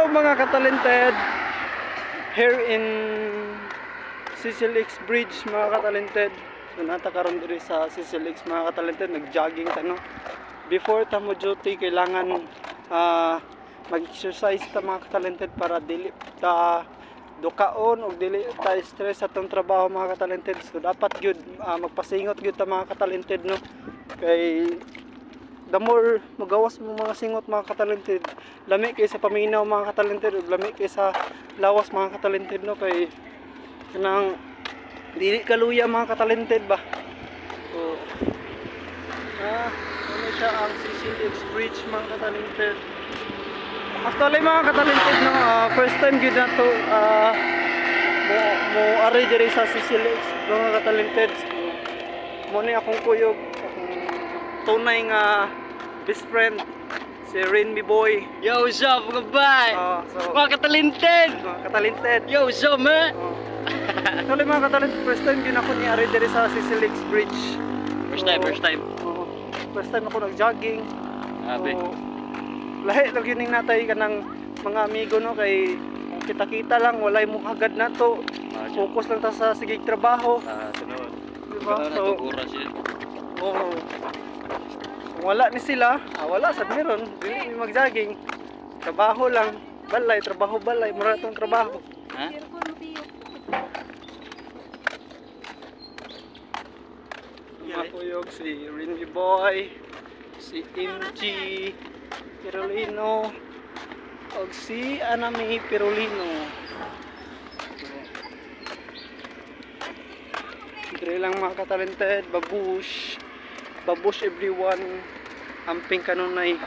Hello mga katalented. Here in CCLX Bridge mga katalented. So natakaroon diri sa CCLX mga katalented, nag-jogging ta no. Before ta mo duty kailangan mag-exercise ta mga katalented para dili ta dukaon o dili ta stress sa tong trabaho mga katalented. So dapat gyud magpasingot gyud ta mga katalented no. Kay the more magawas mo mga singot mga katalented, lami kay sa paminaw mga katalented, lami kay sa lawas mga katalented no, kay kanang dili kaluya mga katalented ba. So ano siya ang CCLX Bridge mga katalented. Actually mga katalented no, first time gyud na to mo ari diri sa CCLX mga katalented. Mo ni akong kuyog, tunay nga best friend si Renmi Boy. Yo, what's up mga bay? So, Mga katalented! mga katalented. Yo, what's up man? Actually mga katalented, first time din ako ni Ari diri sa CCLX Bridge. First time. First time ako nag-jogging. Abi. Lahi lang yun natay ka ng mga amigo no, kay kita-kita lang, walay mo agad na to. Focus lang ta sa sigig trabaho. Sunod. Diba? So, oras yun. kung wala ni sila, wala sad meron, dili mag-jogging. Trabaho lang, balay, trabaho balay, mura tong trabaho. Ha? Makuyog si Renmi Boy, si MG Pirulino, og si Anami Pirulino. Dire lang mga katalented, babush everyone, amping kanunay.